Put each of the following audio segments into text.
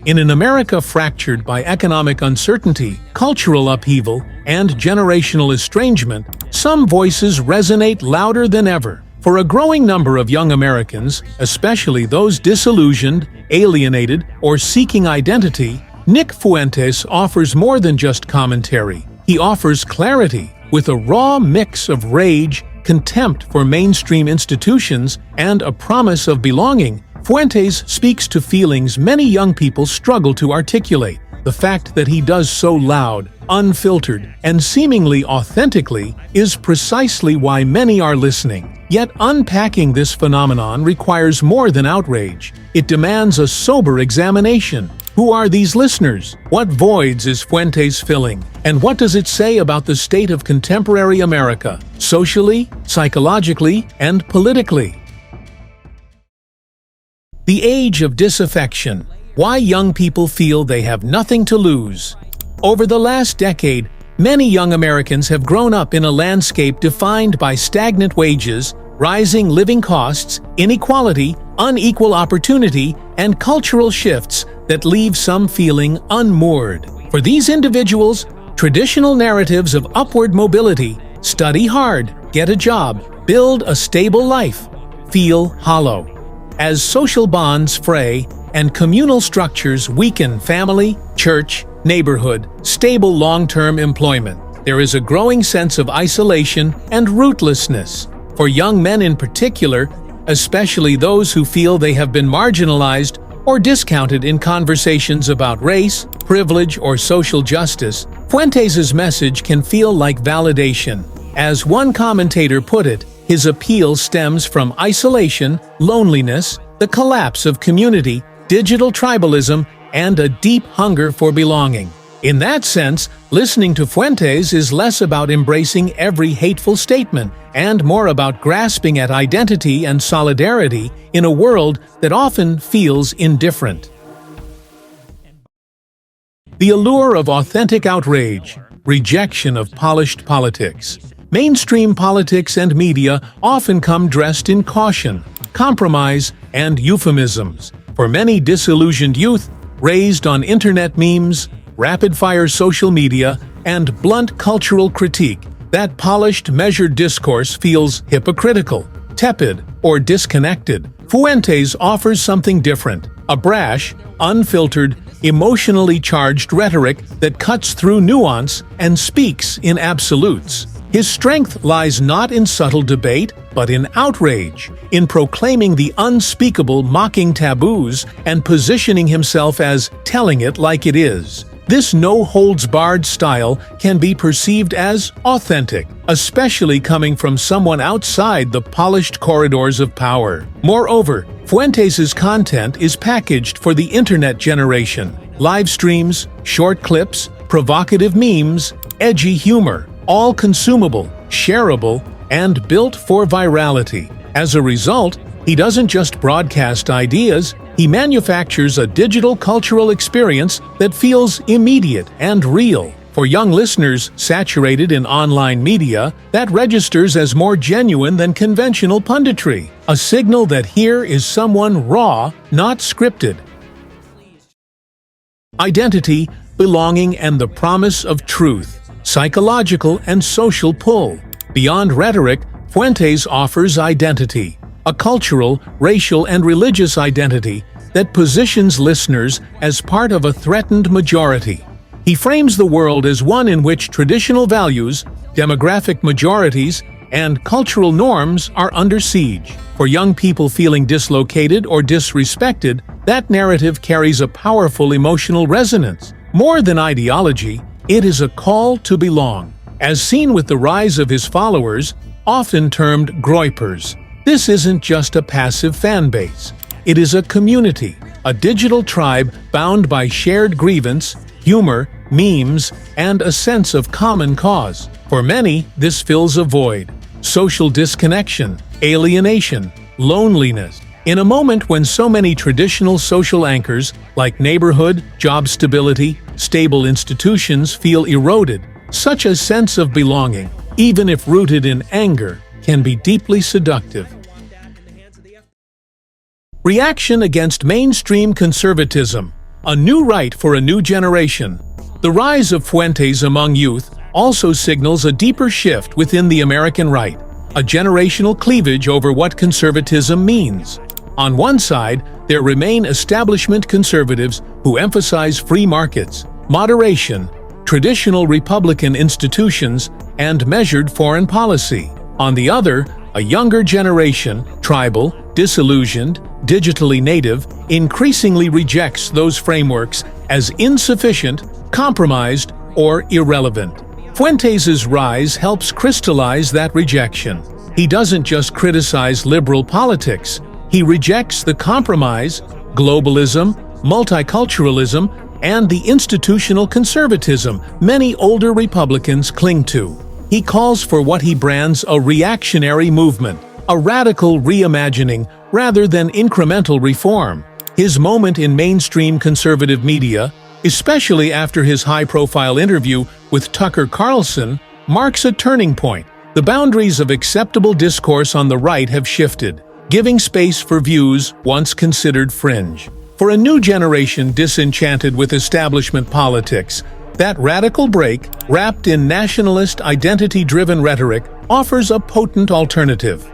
In an America fractured by economic uncertainty, cultural upheaval, and generational estrangement, some voices resonate louder than ever. For a growing number of young Americans, especially those disillusioned, alienated, or seeking identity, Nick Fuentes offers more than just commentary. He offers clarity, with a raw mix of rage, contempt for mainstream institutions, and a promise of belonging. Fuentes speaks to feelings many young people struggle to articulate. The fact that he does so loud, unfiltered, and seemingly authentically is precisely why many are listening. Yet unpacking this phenomenon requires more than outrage. It demands a sober examination. Who are these listeners? What voids is Fuentes filling? And what does it say about the state of contemporary America, socially, psychologically, and politically? The age of disaffection. Why young people feel they have nothing to lose. Over the last decade, many young Americans have grown up in a landscape defined by stagnant wages, rising living costs, inequality, unequal opportunity, and cultural shifts that leave some feeling unmoored. For these individuals, traditional narratives of upward mobility, study hard, get a job, build a stable life, feel hollow. As social bonds fray and communal structures weaken family, church, neighborhood, stable long-term employment, there is a growing sense of isolation and rootlessness. For young men in particular, especially those who feel they have been marginalized or discounted in conversations about race, privilege, or social justice, Fuentes' message can feel like validation. As one commentator put it, his appeal stems from isolation, loneliness, the collapse of community, digital tribalism, and a deep hunger for belonging. In that sense, listening to Fuentes is less about embracing every hateful statement and more about grasping at identity and solidarity in a world that often feels indifferent. The allure of authentic outrage, rejection of polished politics. Mainstream politics and media often come dressed in caution, compromise, and euphemisms. For many disillusioned youth, raised on internet memes, rapid-fire social media, and blunt cultural critique, that polished, measured discourse feels hypocritical, tepid, or disconnected. Fuentes offers something different, a brash, unfiltered, emotionally charged rhetoric that cuts through nuance and speaks in absolutes. His strength lies not in subtle debate, but in outrage, in proclaiming the unspeakable, mocking taboos, and positioning himself as telling it like it is. This no-holds-barred style can be perceived as authentic, especially coming from someone outside the polished corridors of power. Moreover, Fuentes' content is packaged for the internet generation. Live streams, short clips, provocative memes, edgy humor, all consumable, shareable, and built for virality. As a result, he doesn't just broadcast ideas, he manufactures a digital cultural experience that feels immediate and real. For young listeners saturated in online media, that registers as more genuine than conventional punditry, a signal that here is someone raw, not scripted. Identity, belonging, and the promise of truth. Psychological and social pull. Beyond rhetoric, Fuentes offers identity, a cultural, racial, and religious identity that positions listeners as part of a threatened majority. He frames the world as one in which traditional values, demographic majorities, and cultural norms are under siege. For young people feeling dislocated or disrespected, that narrative carries a powerful emotional resonance. More than ideology, it is a call to belong. As seen with the rise of his followers, often termed groypers, this isn't just a passive fan base. It is a community, a digital tribe bound by shared grievance, humor, memes, and a sense of common cause. For many, this fills a void. Social disconnection, alienation, loneliness. In a moment when so many traditional social anchors, like neighborhood, job stability, stable institutions, feel eroded, such a sense of belonging, even if rooted in anger, can be deeply seductive. Reaction against mainstream conservatism. A new right for a new generation. The rise of Fuentes among youth also signals a deeper shift within the American right, a generational cleavage over what conservatism means. On one side, there remain establishment conservatives who emphasize free markets, moderation, traditional Republican institutions, and measured foreign policy. On the other, a younger generation, tribal, disillusioned, digitally native, increasingly rejects those frameworks as insufficient, compromised, or irrelevant. Fuentes' rise helps crystallize that rejection. He doesn't just criticize liberal politics, he rejects the compromise, globalism, multiculturalism, and the institutional conservatism many older Republicans cling to. He calls for what he brands a reactionary movement, a radical reimagining rather than incremental reform. His moment in mainstream conservative media, especially after his high-profile interview with Tucker Carlson, marks a turning point. The boundaries of acceptable discourse on the right have shifted, giving space for views once considered fringe. For a new generation disenchanted with establishment politics, that radical break, wrapped in nationalist, identity-driven rhetoric, offers a potent alternative.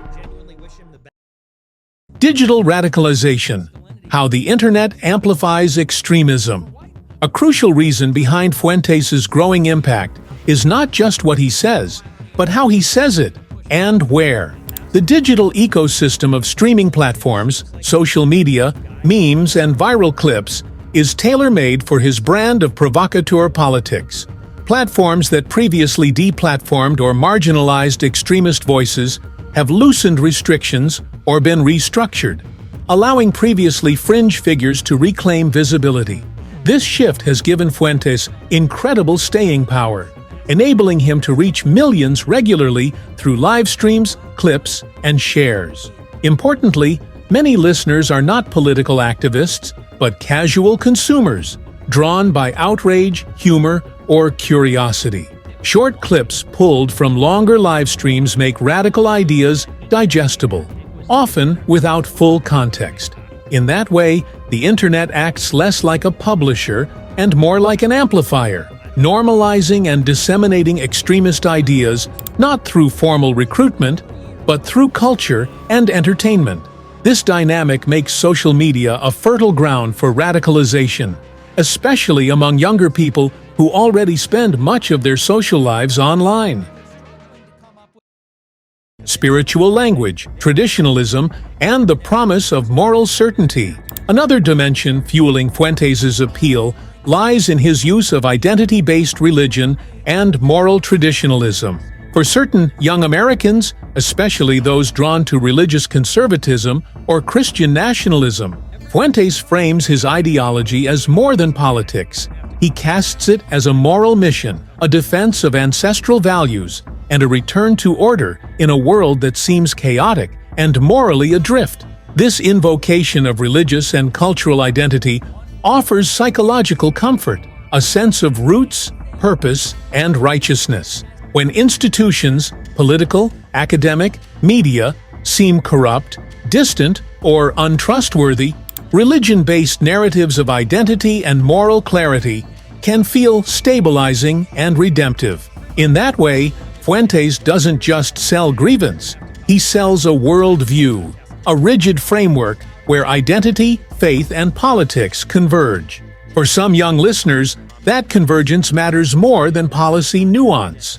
Digital radicalization: how the internet amplifies extremism. A crucial reason behind Fuentes' growing impact is not just what he says, but how he says it and where. The digital ecosystem of streaming platforms, social media, memes, and viral clips is tailor-made for his brand of provocateur politics. Platforms that previously deplatformed or marginalized extremist voices have loosened restrictions or been restructured, allowing previously fringe figures to reclaim visibility. This shift has given Fuentes incredible staying power, enabling him to reach millions regularly through live streams, clips, and shares. Importantly, many listeners are not political activists, but casual consumers, drawn by outrage, humor, or curiosity. Short clips pulled from longer live streams make radical ideas digestible, often without full context. In that way, the internet acts less like a publisher and more like an amplifier, normalizing and disseminating extremist ideas not through formal recruitment, but through culture and entertainment. This dynamic makes social media a fertile ground for radicalization, especially among younger people who already spend much of their social lives online. Spiritual language, traditionalism, and the promise of moral certainty. Another dimension fueling Fuentes' appeal lies in his use of identity-based religion and moral traditionalism. For certain young Americans, especially those drawn to religious conservatism or Christian nationalism, Fuentes frames his ideology as more than politics. He casts it as a moral mission, a defense of ancestral values, and a return to order in a world that seems chaotic and morally adrift. This invocation of religious and cultural identity offers psychological comfort, a sense of roots, purpose, and righteousness. When institutions, political, academic, media, seem corrupt, distant, or untrustworthy, religion-based narratives of identity and moral clarity can feel stabilizing and redemptive. In that way, Fuentes doesn't just sell grievance, he sells a worldview, a rigid framework where identity, faith, and politics converge. For some young listeners, that convergence matters more than policy nuance.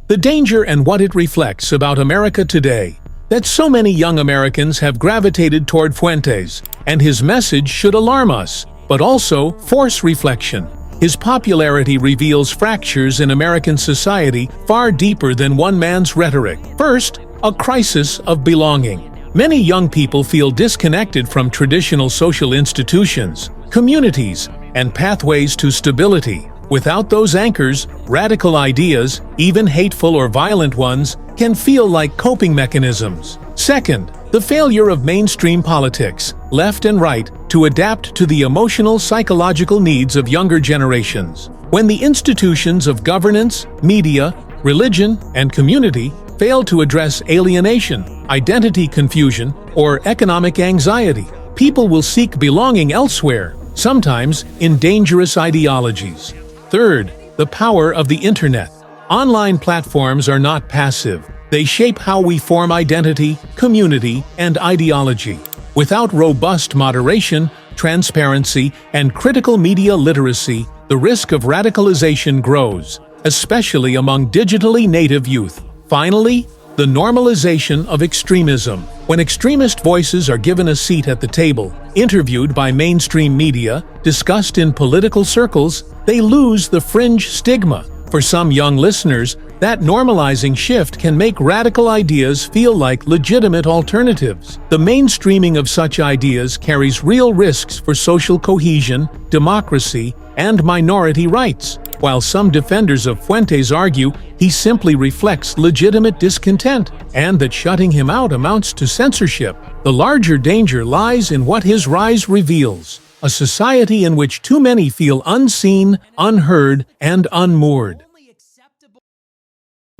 The danger and what it reflects about America today, that so many young Americans have gravitated toward Fuentes, and his message should alarm us, but also force reflection. His popularity reveals fractures in American society far deeper than one man's rhetoric. First, a crisis of belonging. Many young people feel disconnected from traditional social institutions, communities, and pathways to stability. Without those anchors, radical ideas, even hateful or violent ones, can feel like coping mechanisms. Second, the failure of mainstream politics, left and right, to adapt to the emotional, psychological needs of younger generations. When the institutions of governance, media, religion, and community fail to address alienation, identity confusion, or economic anxiety, people will seek belonging elsewhere, sometimes in dangerous ideologies. Third, the power of the internet. Online platforms are not passive. They shape how we form identity, community, and ideology. Without robust moderation, transparency, and critical media literacy, the risk of radicalization grows, especially among digitally native youth. Finally, the normalization of extremism. When extremist voices are given a seat at the table, interviewed by mainstream media, discussed in political circles, they lose the fringe stigma. For some young listeners, that normalizing shift can make radical ideas feel like legitimate alternatives. The mainstreaming of such ideas carries real risks for social cohesion, democracy, and minority rights. While some defenders of Fuentes argue he simply reflects legitimate discontent and that shutting him out amounts to censorship, the larger danger lies in what his rise reveals: a society in which too many feel unseen, unheard, and unmoored.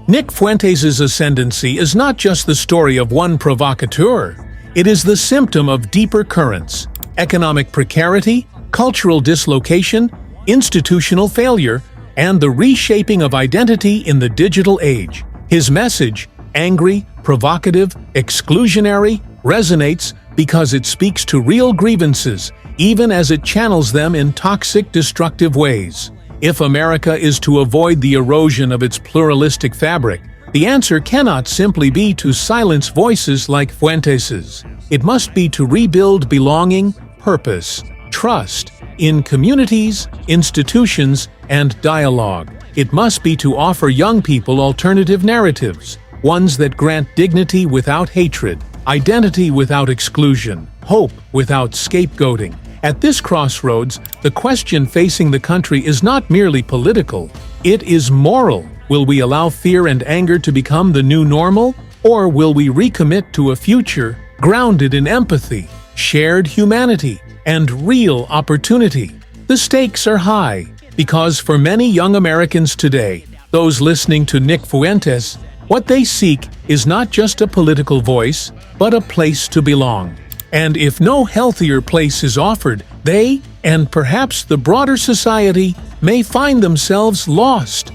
Nick Fuentes' ascendancy is not just the story of one provocateur. It is the symptom of deeper currents: economic precarity, cultural dislocation, institutional failure, and the reshaping of identity in the digital age. His message, angry, provocative, exclusionary, resonates because it speaks to real grievances, even as it channels them in toxic, destructive ways. If America is to avoid the erosion of its pluralistic fabric, the answer cannot simply be to silence voices like Fuentes's. It must be to rebuild belonging, purpose, trust in communities, institutions, and dialogue. It must be to offer young people alternative narratives, ones that grant dignity without hatred, identity without exclusion, hope without scapegoating. At this crossroads, the question facing the country is not merely political, it is moral. Will we allow fear and anger to become the new normal, or will we recommit to a future grounded in empathy, shared humanity, and real opportunity? The stakes are high, because for many young Americans today, those listening to Nick Fuentes, what they seek is not just a political voice, but a place to belong. And if no healthier place is offered, they, and perhaps the broader society, may find themselves lost